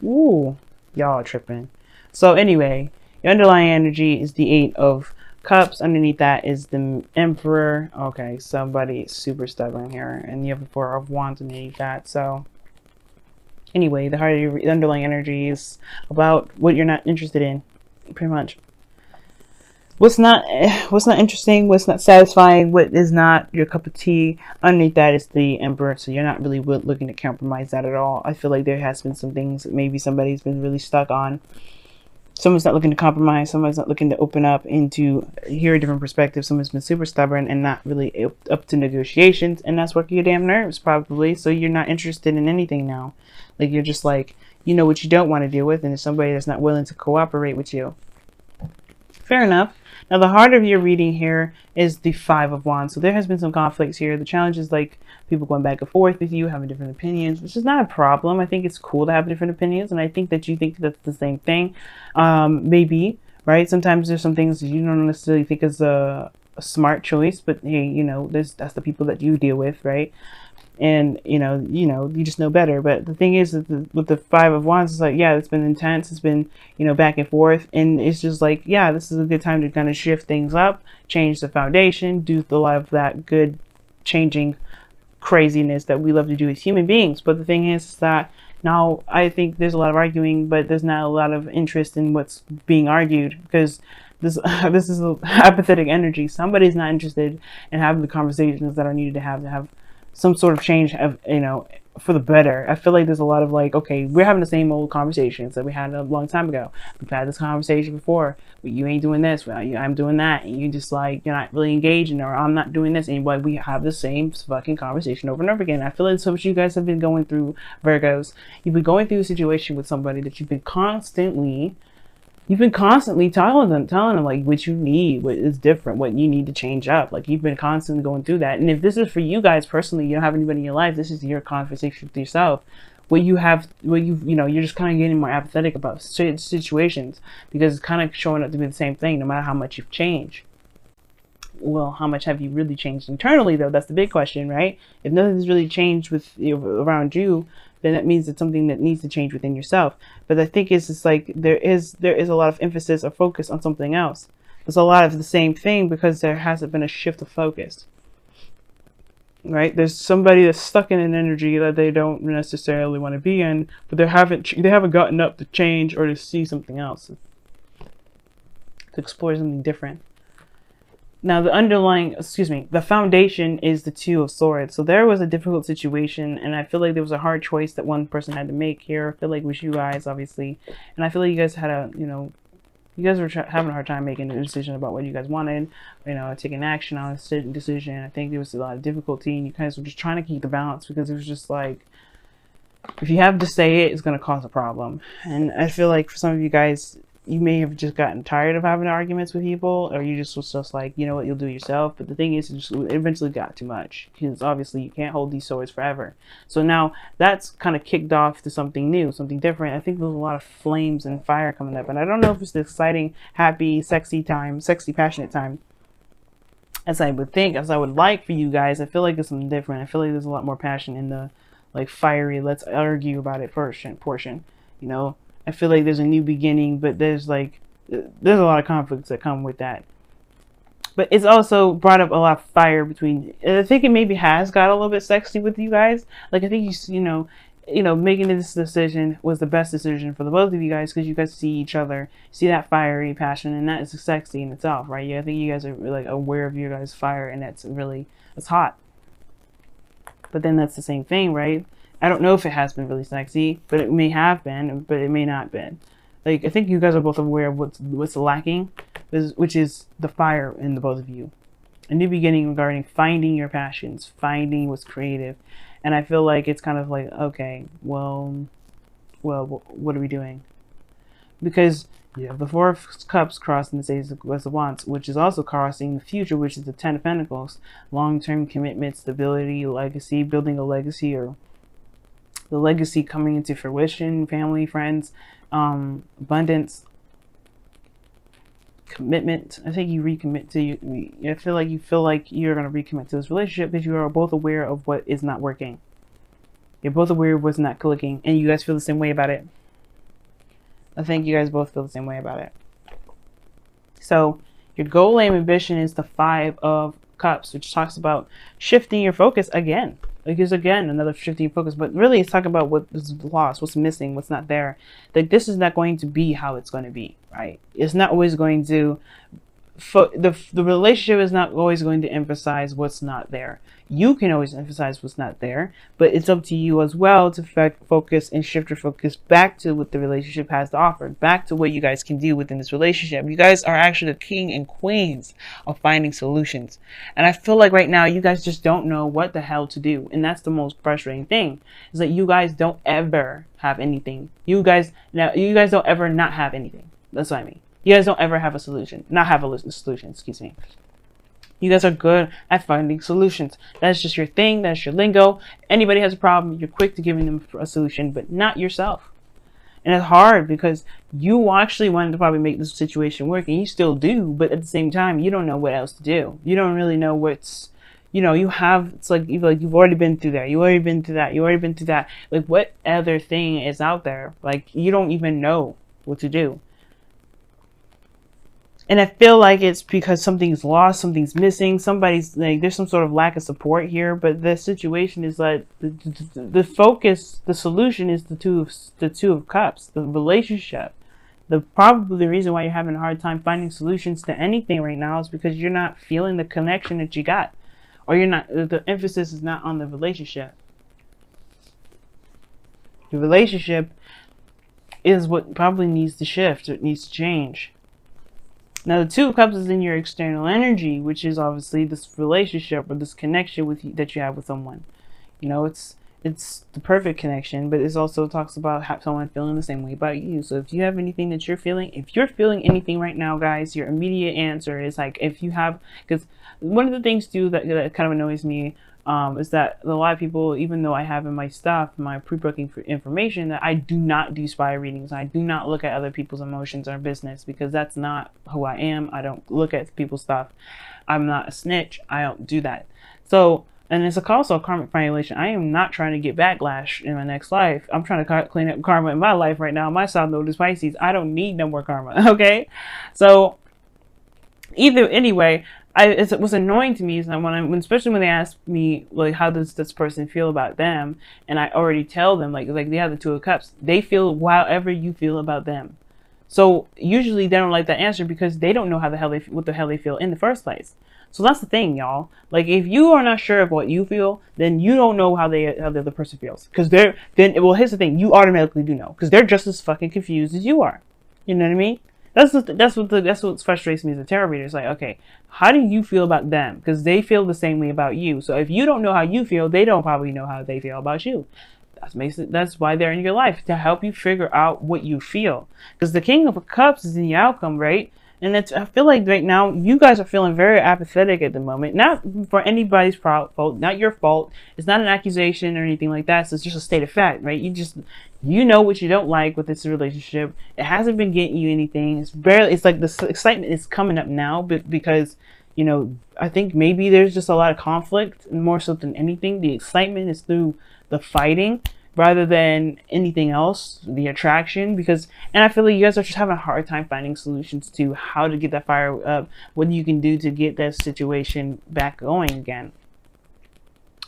Ooh, y'all are tripping. So anyway, your underlying energy is the Eight of Cups. Underneath that is the Emperor. Okay, somebody is super stubborn here, and you have the Four of Wands underneath that. So anyway, the heart of your underlying energy is about what you're not interested in, pretty much. What's not interesting, what's not satisfying, what is not your cup of tea. Underneath that is the Emperor, so you're not really looking to compromise that at all. I feel like there has been some things that maybe somebody's been really stuck on. Someone's not looking to compromise, someone's not looking to open up into hear a different perspective. Someone's been super stubborn and not really up to negotiations, and that's working your damn nerves probably. So you're not interested in anything now. Like, you're just like, you know what you don't want to deal with, and it's somebody that's not willing to cooperate with you. Fair enough. Now, the heart of your reading here is the Five of Wands. So there has been some conflicts here. The challenge is like people going back and forth with you, having different opinions, which is not a problem. I think it's cool to have different opinions, and I think that you think that's the same thing. Maybe, right? Sometimes there's some things that you don't necessarily think is a smart choice, but hey, you know, that's the people that you deal with, right? And you just know better. But the thing is that with the Five of Wands, it's like, yeah, it's been intense, it's been, back and forth, and it's just like, yeah, this is a good time to kind of shift things up, change the foundation, do a lot of that good changing craziness that we love to do as human beings. But the thing is that now I think there's a lot of arguing, but there's not a lot of interest in what's being argued, because this is a apathetic energy. Somebody's not interested in having the conversations that are needed to have some sort of change, for the better. I feel like there's a lot of like, okay, we're having the same old conversations that we had a long time ago. We've had this conversation before. You ain't doing this, well, I'm doing that, and you just like, you're not really engaging, or I'm not doing this, and like, we have the same fucking conversation over and over again. I feel like that's what you guys have been going through, Virgos. You've been going through a situation with somebody that you've been constantly telling them like what you need, what is different, what you need to change up. Like, you've been constantly going through that. And if this is for you guys personally, you don't have anybody in your life, this is your conversation with yourself. You're just kind of getting more apathetic about situations, because it's kind of showing up to be the same thing no matter how much you've changed. Well, how much have you really changed internally, though? That's the big question, right? If nothing's really changed with around you, then that means it's something that needs to change within yourself. But I think it's just like there is a lot of emphasis or focus on something else. There's a lot of the same thing because there hasn't been a shift of focus, right? There's somebody that's stuck in an energy that they don't necessarily want to be in, but they haven't gotten up to change or to see something else, to explore something different. Now, the foundation is the Two of Swords. So there was a difficult situation, and I feel like there was a hard choice that one person had to make here. I feel like it was you guys, obviously. And I feel like you guys had you guys were having a hard time making a decision about what you guys wanted, taking action on a certain decision. I think there was a lot of difficulty, and you guys were just trying to keep the balance, because it was just like, if you have to say it, it's going to cause a problem. And I feel like for some of you guys, you may have just gotten tired of having arguments with people, or you just was just like, you know what, you'll do it yourself. But the thing is, it eventually got too much, because obviously you can't hold these swords forever. So now that's kind of kicked off to something new, something different. I think there's a lot of flames and fire coming up, and I don't know if it's the exciting, happy, sexy, passionate time as I would think, as I would like for you guys. I feel like it's something different. I feel like there's a lot more passion in the like fiery, let's argue about it portion. I feel like there's a new beginning, but there's a lot of conflicts that come with that. But it's also brought up a lot of fire between. I think it maybe has got a little bit sexy with you guys. Like, I think making this decision was the best decision for the both of you guys, because you guys see each other, see that fiery passion, and that is sexy in itself, right? Yeah, I think you guys are like aware of your guys' fire, and it's hot. But then that's the same thing, right? I don't know if it has been really sexy, but it may have been, but it may not have been. Like, I think you guys are both aware of what's lacking, which is the fire in the both of you. A new beginning regarding finding your passions, finding what's creative. And I feel like it's kind of like, okay, well, what are we doing? Because you have the Four of Cups crossing the Ace of Wands, which is also crossing the future, which is the Ten of Pentacles. Long-term commitment, stability, legacy, building a legacy, or the legacy coming into fruition, family, friends, abundance, commitment. I think you recommit to you. I feel like you're going to recommit to this relationship, because you are both aware of what is not working. You're both aware of what's not clicking, and you guys feel the same way about it. I think you guys both feel the same way about it. So your goal, aim, ambition is the 5 of Cups, which talks about shifting your focus again. Because again, another shifting your focus, but really it's talking about what is lost, what's missing, what's not there. Like this is not going to be how it's going to be, right? It's not always going to the relationship is not always going to emphasize what's not there. You can always emphasize what's not there, but it's up to you as well to focus and shift your focus back to what the relationship has to offer, back to what you guys can do within this relationship. You guys are actually the king and queens of finding solutions. And I feel like right now you guys just don't know what the hell to do. And that's the most frustrating thing, is that you guys don't ever have anything. You guys don't ever not have anything. That's what I mean. You guys don't ever have a solution. Not have a solution, excuse me. You guys are good at finding solutions. That's just your thing. That's your lingo. Anybody has a problem, you're quick to giving them a solution, but not yourself. And it's hard because you actually wanted to probably make this situation work, and you still do, but at the same time, you don't know what else to do. You don't really know what's, it's like you've already been through that. You already been through that. You already been through that. Like, what other thing is out there? Like, you don't even know what to do. And I feel like it's because something's lost, something's missing, somebody's like, there's some sort of lack of support here. But the situation is like the focus, the solution is the two of Cups, the relationship. Probably the reason why you're having a hard time finding solutions to anything right now is because you're not feeling the connection that you got, or the emphasis is not on the relationship. The relationship is what probably needs to shift, or it needs to change. Now, the 2 of Cups is in your external energy, which is obviously this relationship or this connection that you have with someone. It's the perfect connection, but it also talks about someone feeling the same way about you. So if you have anything that you're feeling, if you're feeling anything right now, guys, your immediate answer is like, because one of the things too that kind of annoys me is that a lot of people, even though I have in my stuff, my pre-booking for information, that I do not do spy readings. I do not look at other people's emotions or business, because that's not who I am. I don't look at people's stuff. I'm not a snitch. I don't do that. So, and it's also a karmic violation. I am not trying to get backlash in my next life. I'm trying to clean up karma in my life right now. My South Node is Pisces. I don't need no more karma. Okay, so anyway, it was annoying to me is especially when they ask me, like, how does this person feel about them, and I already tell them like they have the 2 of Cups. They feel however you feel about them. So usually they don't like that answer because they don't know what the hell they feel in the first place. So that's the thing, y'all. Like, if you are not sure of what you feel, then you don't know how the other person feels. Because here's the thing, you automatically do know, because they're just as fucking confused as you are. You know what I mean? That's what frustrates me as a tarot reader. It's like, okay, how do you feel about them? Because they feel the same way about you. So if you don't know how you feel, they don't probably know how they feel about you. That's why they're in your life, to help you figure out what you feel. Because the King of Cups is in the outcome, right? And I feel like right now you guys are feeling very apathetic at the moment. Not for anybody's fault, not your fault. It's not an accusation or anything like that. So it's just a state of fact, right? You know what you don't like with this relationship. It hasn't been getting you anything. It's like the excitement is coming up now, but because, I think maybe there's just a lot of conflict, more so than anything. The excitement is through the fighting rather than anything else, the attraction. And I feel like you guys are just having a hard time finding solutions to how to get that fire up, what you can do to get that situation back going again,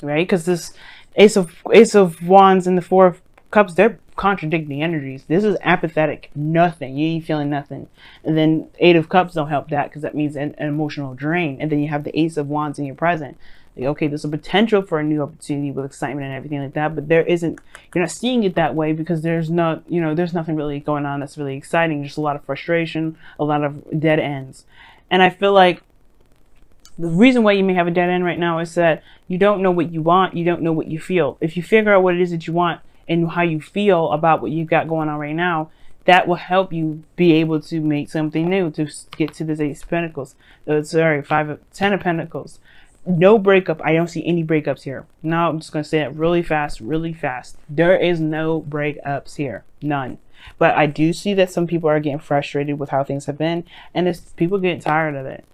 right? Because this Ace of Wands and the 4 of Cups, they're contradicting energies. This is apathetic, nothing. You ain't feeling nothing. And then 8 of Cups don't help that, because that means an emotional drain. And then you have the Ace of Wands in your present. Like, okay, there's a potential for a new opportunity with excitement and everything like that, but you're not seeing it that way, because there's nothing really going on that's really exciting. Just a lot of frustration, a lot of dead ends. And I feel like the reason why you may have a dead end right now is that you don't know what you want, you don't know what you feel. If you figure out what it is that you want and how you feel about what you've got going on right now, that will help you be able to make something new, to get to this 8 of Pentacles. 10 of Pentacles. No breakup. I don't see any breakups here. No, I'm just going to say it really fast, really fast. There is no breakups here. None. But I do see that some people are getting frustrated with how things have been, and people getting tired of it.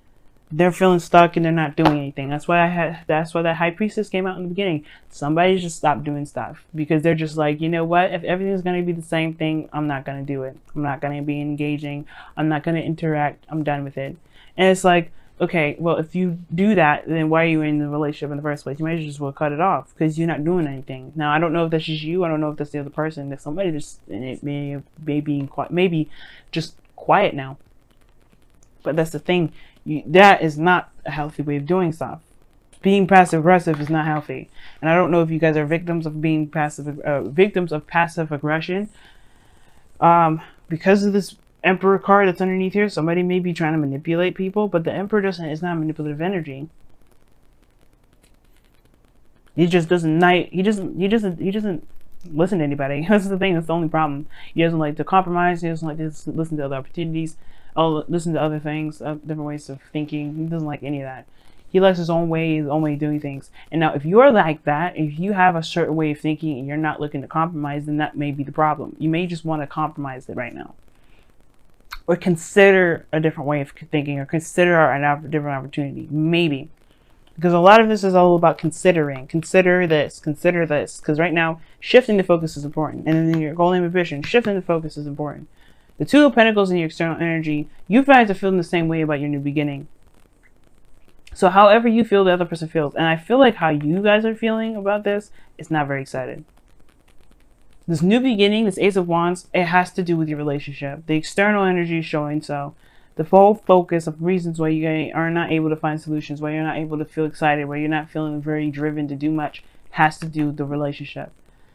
they're feeling stuck and they're not doing anything. That's why that high priestess came out in the beginning. Somebody just stopped doing stuff because they're just like, you know what? If everything's going to be the same thing, I'm not going to do it. I'm not going to be engaging. I'm not going to interact. I'm done with it. And it's like, okay, well, if you do that, then why are you in the relationship in the first place? You might just well cut it off because you're not doing anything. Now, I don't know if that's just you. I don't know if that's the other person. If somebody just, and it may be quiet, maybe just quiet now. But that's the thing. That is not a healthy way of doing stuff. Being passive aggressive is not healthy. And I don't know if you guys are victims of being victims of passive aggression. Because of this Emperor card that's underneath here, somebody may be trying to manipulate people, but the Emperor is not manipulative energy. He just doesn't listen to anybody. That's the thing. That's the only problem. He doesn't like to compromise. He doesn't like to listen to other opportunities. Listen to other things, different ways of thinking. He doesn't like any of that. He likes his own way of doing things. And now, if you're like that, if you have a certain way of thinking and you're not looking to compromise, then that may be the problem. You may just want to compromise it right now, or consider a different way of thinking, or consider a different opportunity, maybe. Because a lot of this is all about considering. Consider this. Consider this. Because right now, shifting the focus is important. And in your golden ambition, shifting the focus is important. The Two of Pentacles in your external energy, you guys are feeling the same way about your new beginning. So however you feel, the other person feels. And I feel like how you guys are feeling about this is not very excited. This new beginning, this Ace of Wands, it has to do with your relationship. The external energy is showing so. The full focus of reasons why you are not able to find solutions, why you're not able to feel excited, why you're not feeling very driven to do much, has to do with the relationship.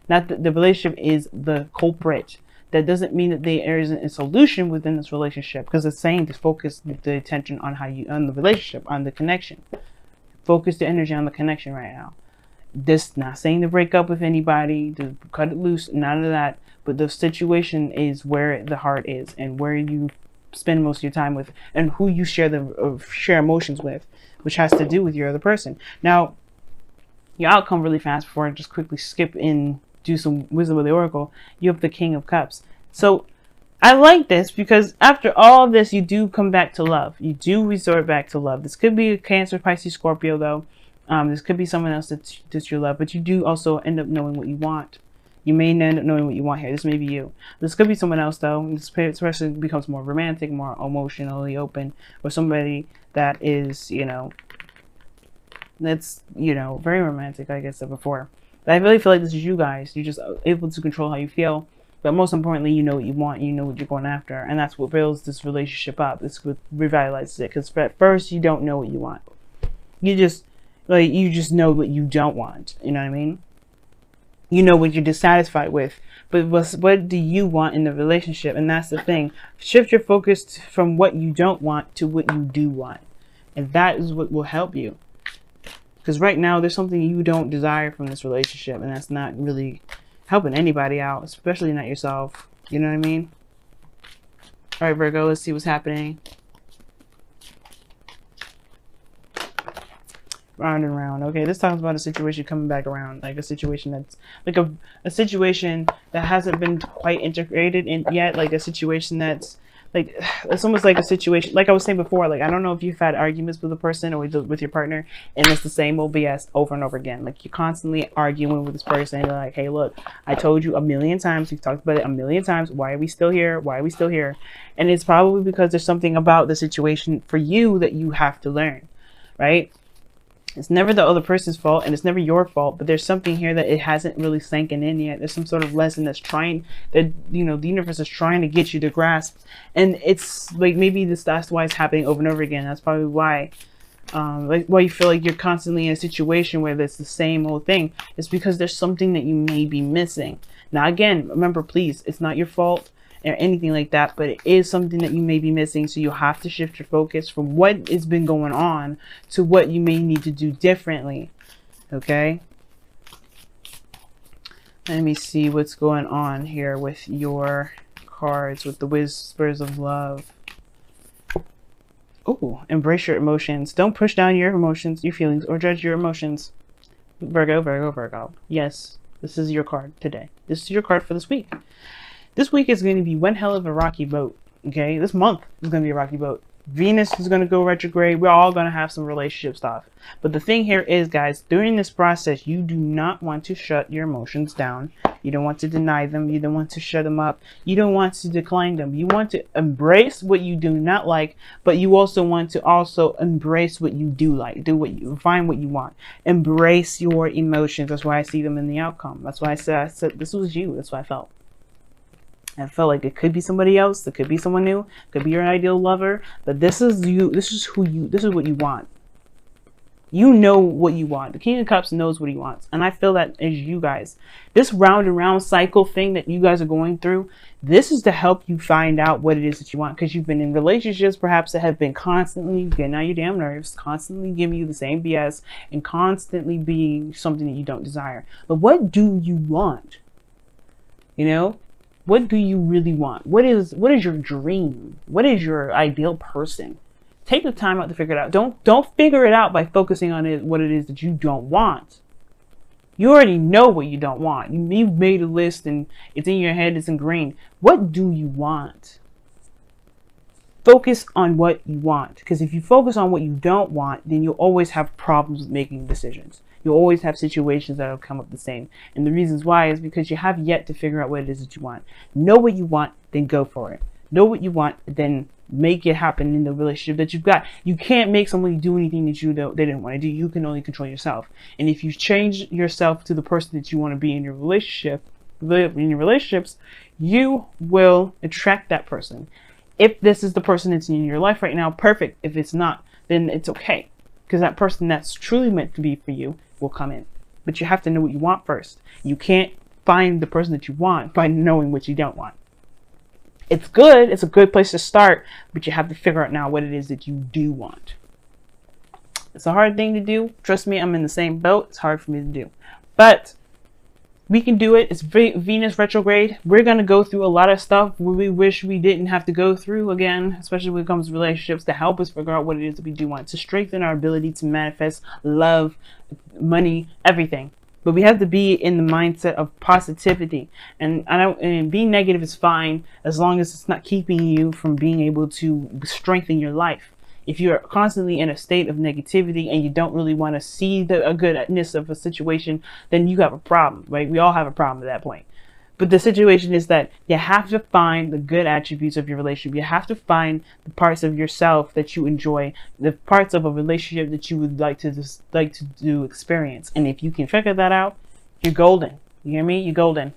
Not that the relationship is the culprit. That doesn't mean that there isn't a solution within this relationship, because it's saying to focus the attention on on the relationship, on the connection. Focus the energy on the connection right now. This not saying to break up with anybody, to cut it loose, none of that. But the situation is where the heart is, and where you spend most of your time with, and who you share emotions with, which has to do with your other person. Now, your outcome really fast before I just quickly skip in. Do some wisdom of the oracle. You have the King of Cups. So I like this because after all this, you do come back to love. You do resort back to love. This could be a Cancer, Pisces, Scorpio, though. This could be someone else that's your love, but you do also end up knowing what you want. You may end up knowing what you want here. This may be you. This could be someone else, though. This person becomes more romantic, more emotionally open, or somebody that is, that's, very romantic, like I said before. But I really feel like this is you guys. You're just able to control how you feel. But most importantly, you know what you want. You know what you're going after. And that's what builds this relationship up. It's what revitalizes it. Because at first, you don't know what you want. You just know what you don't want. You know what I mean? You know what you're dissatisfied with. But what do you want in the relationship? And that's the thing. Shift your focus from what you don't want to what you do want. And that is what will help you. Because right now, there's something you don't desire from this relationship. And that's not really helping anybody out. Especially not yourself. You know what I mean? All right, Virgo. Let's see what's happening. Round and round. Okay, this talks about a situation coming back around. Like a situation that's... Like a situation that hasn't been quite integrated in yet. Like a situation that's... Like, it's almost like a situation, like I was saying before, like, I don't know if you've had arguments with a person or with your partner, and it's the same old BS over and over again. Like, you're constantly arguing with this person, and you're like, hey, look, I told you a million times, we've talked about it a million times, why are we still here? Why are we still here? And it's probably because there's something about the situation for you that you have to learn, right? It's never the other person's fault, and it's never your fault, but there's something here that it hasn't really sanken in yet. There's some sort of lesson that's trying, that, the universe is trying to get you to grasp. And it's like, maybe that's why it's happening over and over again. That's probably why, like, why you feel like you're constantly in a situation where it's the same old thing. It's because there's something that you may be missing. Now, again, remember, please, it's not your fault or anything like that, but it is something that you may be missing. So you have to shift your focus from what has been going on to what you may need to do differently. Okay, let me see what's going on here with your cards, with the Whispers of Love. Oh, embrace your emotions. Don't push down your emotions, your feelings, or judge your emotions. Virgo, Virgo, Virgo. Yes, this is your card today. This is your card for this week. This week is going to be one hell of a rocky boat, okay? This month is going to be a rocky boat. Venus is going to go retrograde. We're all going to have some relationship stuff. But the thing here is, guys, during this process, you do not want to shut your emotions down. You don't want to deny them. You don't want to shut them up. You don't want to decline them. You want to embrace what you do not like, but you also want to embrace what you do like. Find what you want. Embrace your emotions. That's why I see them in the outcome. That's why I said this was you. That's what I felt. I felt like it could be somebody else. It could be someone new. It could be your ideal lover. But this is you. This is what you want. You know what you want. The King of Cups knows what he wants. And I feel that as you guys. This round and round cycle thing that you guys are going through, this is to help you find out what it is that you want. Because you've been in relationships perhaps that have been constantly getting on your damn nerves, constantly giving you the same BS, and constantly being something that you don't desire. But what do you want? You know? What do you really want? What is your dream? What is your ideal person? Take the time out to figure it out. Don't figure it out by focusing on what it is that you don't want. You already know what you don't want. You've made a list and it's in your head, it's in green. What do you want? Focus on what you want. Because if you focus on what you don't want, then you'll always have problems with making decisions. You'll always have situations that will come up the same. And the reasons why is because you have yet to figure out what it is that you want. Know what you want, then go for it. Know what you want, then make it happen in the relationship that you've got. You can't make somebody do anything that they didn't want to do. You can only control yourself. And if you change yourself to the person that you want to be in your relationships, you will attract that person. If this is the person that's in your life right now, perfect. If it's not, then it's okay. Because that person that's truly meant to be for you will come in. But you have to know what you want first. You can't find the person that you want by knowing what you don't want. It's good. It's a good place to start. But you have to figure out now what it is that you do want. It's a hard thing to do. Trust me, I'm in the same boat. It's hard for me to do. But we can do it. It's Venus retrograde. We're going to go through a lot of stuff we wish we didn't have to go through again, especially when it comes to relationships, to help us figure out what it is that we do want, to strengthen our ability to manifest love, money, everything. But we have to be in the mindset of positivity. And being negative is fine as long as it's not keeping you from being able to strengthen your life. If you're constantly in a state of negativity and you don't really want to see a goodness of a situation, then you have a problem, right? We all have a problem at that point. But the situation is that you have to find the good attributes of your relationship. You have to find the parts of yourself that you enjoy, the parts of a relationship that you would like to experience. And if you can figure that out, you're golden. You hear me? You're golden.